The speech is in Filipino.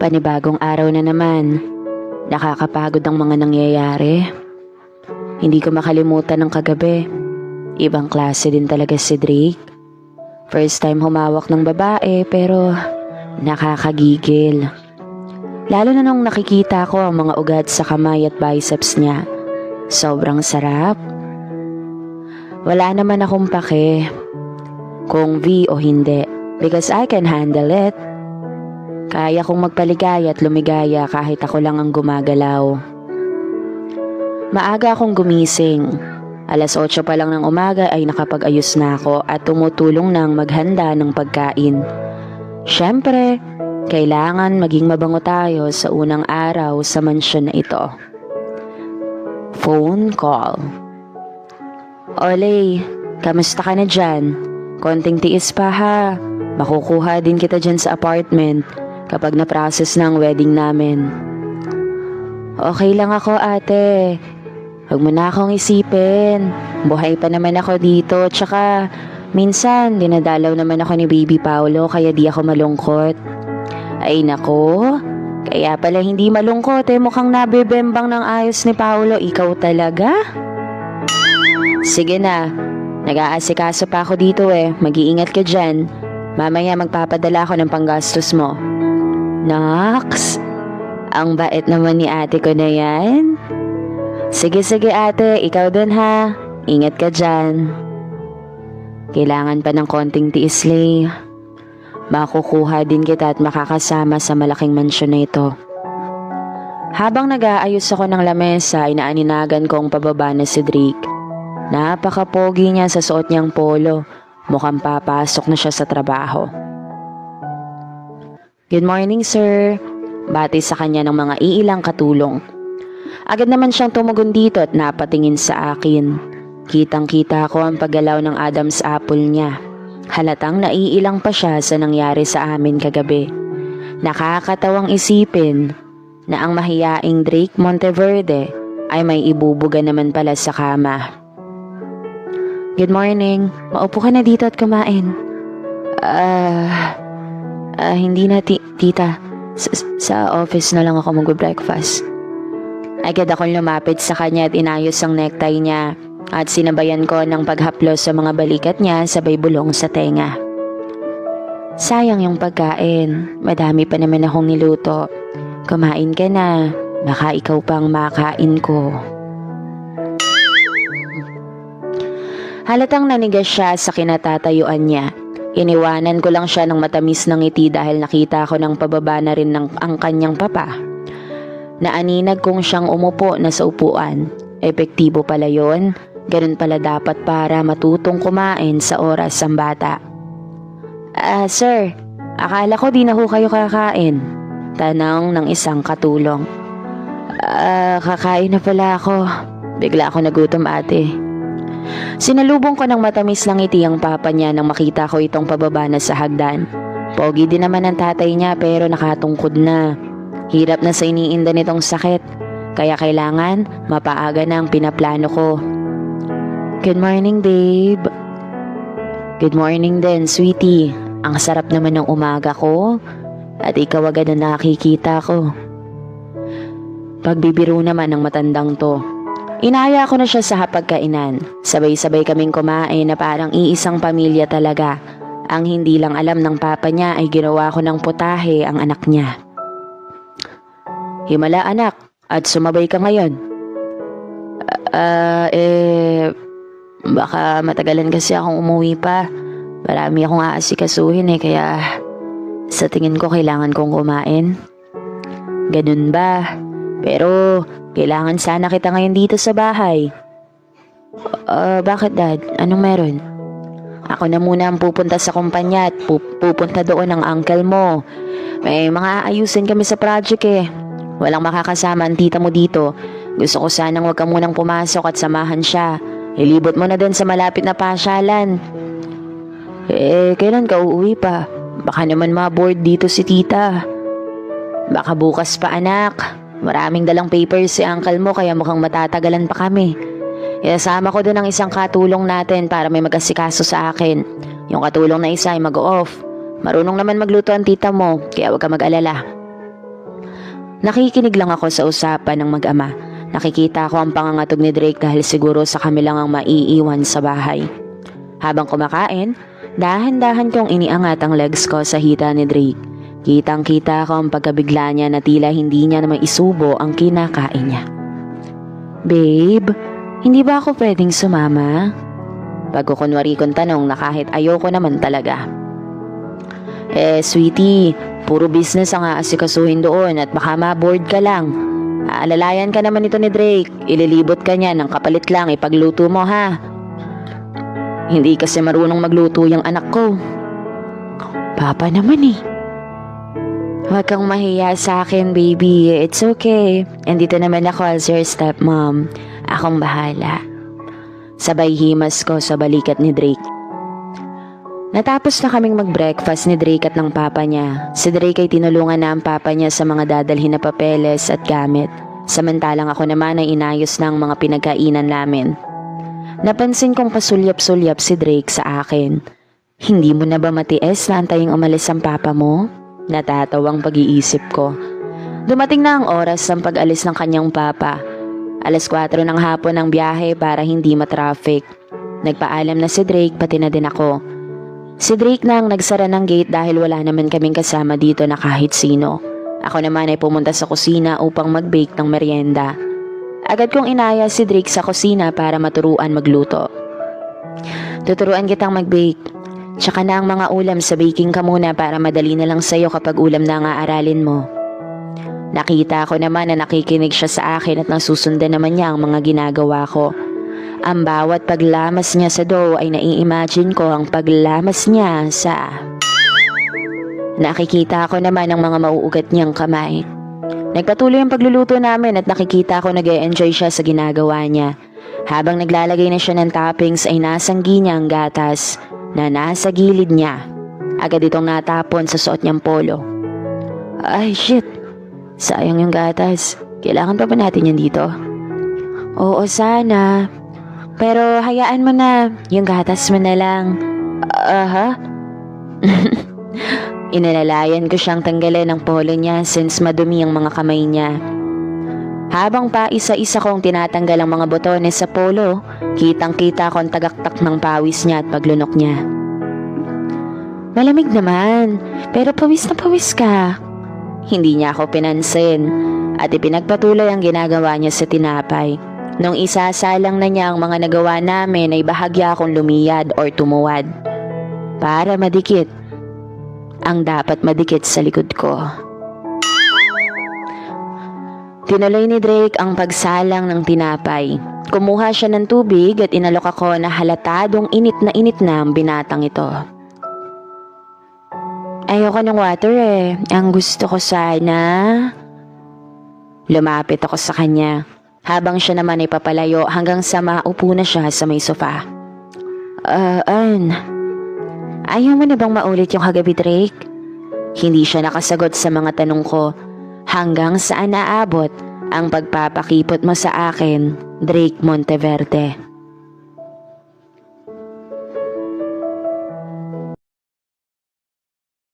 Panibagong araw na naman. Nakakapagod ang mga nangyayari. Hindi ko makalimutan ng kagabi. Ibang klase din talaga si Drake. First time humawak ng babae pero nakakagigil. Lalo na nung nakikita ko ang mga ugat sa kamay at biceps niya. Sobrang sarap. Wala naman akong pake kung V o hindi because I can handle it. Kaya kong magpaligaya at lumigaya kahit ako lang ang gumagalaw. Maaga akong gumising. Alas 8 pa lang ng umaga ay nakapag-ayos na ako at tumutulong ng maghanda ng pagkain. Siyempre, kailangan maging mabango tayo sa unang araw sa mansyon na ito. Phone call. Olay, kamusta ka na dyan? Konting tiis pa ha. Makukuha din kita dyan sa apartment kapag na-process na ang wedding namin. Okay lang ako ate. Huwag mo na akong isipin. Buhay pa naman ako dito. Tsaka minsan dinadalaw naman ako ni Baby Paolo kaya di ako malungkot. Ay nako. Kaya pala hindi malungkot mukhang nabibembang ng ayos ni Paolo. Ikaw talaga? Sige na, nag-aasikaso pa ako dito mag-iingat ka dyan. Mamaya magpapadala ako ng panggastos mo. Naks, ang bait naman ni ate ko na yan. Sige ate, ikaw din ha. Ingat ka dyan. Kailangan pa ng konting tiis, Lay. Makukuha din kita at makakasama sa malaking mansyon na ito. Habang nag-aayos ako ng lamesa, inaaninagan kong pababa na si Drake. Napaka-pogi niya sa suot niyang polo. Mukhang papasok na siya sa trabaho. Good morning, sir. Bati sa kanya ng mga iilang katulong. Agad naman siyang tumugon dito at napatingin sa akin. Kitang-kita ko ang paggalaw ng Adam's apple niya. Halatang naiilang pa siya sa nangyari sa amin kagabi. Nakakatawang isipin na ang mahiyaing Drake Monteverde ay may ibubuga naman pala sa kama. Good morning. Maupo ka na dito at kumain. Hindi na tita. Sa office na lang ako mag-breakfast. Agad akong lumapit sa kanya at inayos ang necktie niya at sinabayan ko ng paghaplos sa mga balikat niya sabay bulong sa tenga. Sayang yung pagkain. Madami pa naman akong niluto. Kumain ka na. Baka ikaw pang makain ko. Halatang nanigas siya sa kinatatayuan niya. Iniwanan ko lang siya ng matamis ng ngiti dahil nakita ko ng pababa na rin ang kanyang papa. Naaninag kong siyang umupo na sa upuan. Epektibo pala yon. Ganun pala dapat para matutong kumain sa oras ang bata. Sir, akala ko di na ho kayo kakain. Tanong ng isang katulong. Kakain na pala ako. Bigla ako nagutom ate. Sinalubong ko ng matamis ng ngiti ang papa niya nang makita ko itong pababa na sa hagdan. Pogi din naman ang tatay niya pero nakatungkod na. Hirap na sa iniinda nitong sakit. Kaya kailangan mapaaga na ang pinaplano ko. Good morning, babe. Good morning din, sweetie. Ang sarap naman ng umaga ko. At ikaw agad na nakikita ko. Pagbibiro naman ng matandang to. Inaya ko na siya sa hapagkainan. Sabay-sabay kaming kumain na parang iisang pamilya talaga. Ang hindi lang alam ng papa niya ay ginawa ko ng putahe ang anak niya. Himala anak, at sumabay ka ngayon. Baka matagalan kasi akong umuwi pa. Marami akong aasikasuhin kaya sa tingin ko kailangan kong kumain. Ganun ba? Pero kailangan sana kita ngayon dito sa bahay. Bakit dad? Anong meron? Ako na muna ang pupunta sa kumpanya at pupunta doon ang uncle mo. May mga aayusin kami sa project Walang makakasama ang tita mo dito. Gusto ko sanang wag ka munang pumasok at samahan siya. Ilibot mo na din sa malapit na pasyalan. Kailan ka uuwi pa? Baka naman ma-board dito si tita. Baka bukas pa anak. Maraming dalang papers si uncle mo kaya mukhang matatagalan pa kami. Isasama ko doon ang isang katulong natin para may mag-asikaso sa akin. Yung katulong na isa ay mag-off. Marunong naman magluto ang tita mo kaya huwag ka mag-alala. Nakikinig lang ako sa usapan ng mag-ama. Nakikita ko ang pangangatog ni Drake dahil siguro sa kami lang ang maiiwan sa bahay. Habang kumakain, dahan-dahan kong iniangat ang legs ko sa hita ni Drake. Kitang-kita ko ang pagkabigla niya na tila hindi niya na maisubo ang kinakain niya. Babe, hindi ba ako pwedeng sumama? Pagkukunwari kong tanong na kahit ayoko naman talaga. Sweetie, puro business ang aasikasuhin doon at baka ma-bored ka lang. Aalalayan ka naman ito ni Drake. Ililibot ka niya ng kapalit lang ipagluto mo ha. Hindi kasi marunong magluto yung anak ko. Papa naman eh. Huwag kang mahiya sa akin, baby. It's okay. Andito naman ako as your stepmom. Akong bahala. Sabay himas ko sa balikat ni Drake. Natapos na kaming mag-breakfast ni Drake at ng papa niya. Si Drake ay tinulungan na ang papa niya sa mga dadalhin na papeles at gamit. Samantalang ako naman ay inayos ng mga pinagkainan namin. Napansin kong pasulyap-sulyap si Drake sa akin. Hindi mo na ba matiis na antaying umalis ang papa mo? Natatawang pag-iisip ko. Dumating na ang oras ng pag-alis ng kanyang papa. 4:00 ng hapon ang biyahe para hindi matraffic. Nagpaalam na si Drake pati na din ako. Si Drake na ang nagsara ng gate dahil wala naman kaming kasama dito na kahit sino. Ako naman ay pumunta sa kusina upang mag-bake ng merienda. Agad kong inaya si Drake sa kusina para maturuan magluto. Tuturuan kitang mag-bake. Tsaka na ang mga ulam sa baking ka muna para madali na lang sa'yo kapag ulam na ang aaralin mo. Nakita ko naman na nakikinig siya sa akin at nasusundan naman niya ang mga ginagawa ko. Ang bawat paglamas niya sa dough ay nai-imagine ko ang paglamas niya sa... Nakikita ko naman ang mga mauugat niyang kamay. Nagpatuloy ang pagluluto namin at nakikita ko nag-e-enjoy siya sa ginagawa niya. Habang naglalagay na siya ng toppings ay nasanggi niya ang gatas na nasa gilid niya. Agad itong natapon sa suot niyang polo. Ay shit, sayang yung gatas. Kailangan pa ba natin yan dito? Oo sana. Pero hayaan mo na, yung gatas mo na lang. Aha? Inalalayan ko siyang tanggalin ang polo niya since madumi ang mga kamay niya. Habang pa isa-isa kong tinatanggal ang mga botones sa polo, kitang-kita ko ang tagaktak ng pawis niya at paglunok niya. Malamig naman, pero pawis na pawis ka. Hindi niya ako pinansin at ipinagpatuloy ang ginagawa niya sa tinapay. Nung isasalang na niya ang mga nagawa namin ay bahagya akong lumiyad or tumuwad para madikit ang dapat madikit sa likod ko. Tinuloy ni Drake ang pagsalang ng tinapay. Kumuha siya ng tubig at inalok ako na halatadong init na ang binatang ito. Ayoko ng water eh. Ang gusto ko sana... Lumapit ako sa kanya. Habang siya naman ay papalayo hanggang sa maupo na siya sa may sofa. Ayaw mo na bang maulit yung kagabi, Drake? Hindi siya nakasagot sa mga tanong ko hanggang saan naabot ang pagpapakipot mo sa akin, Drake Monteverde.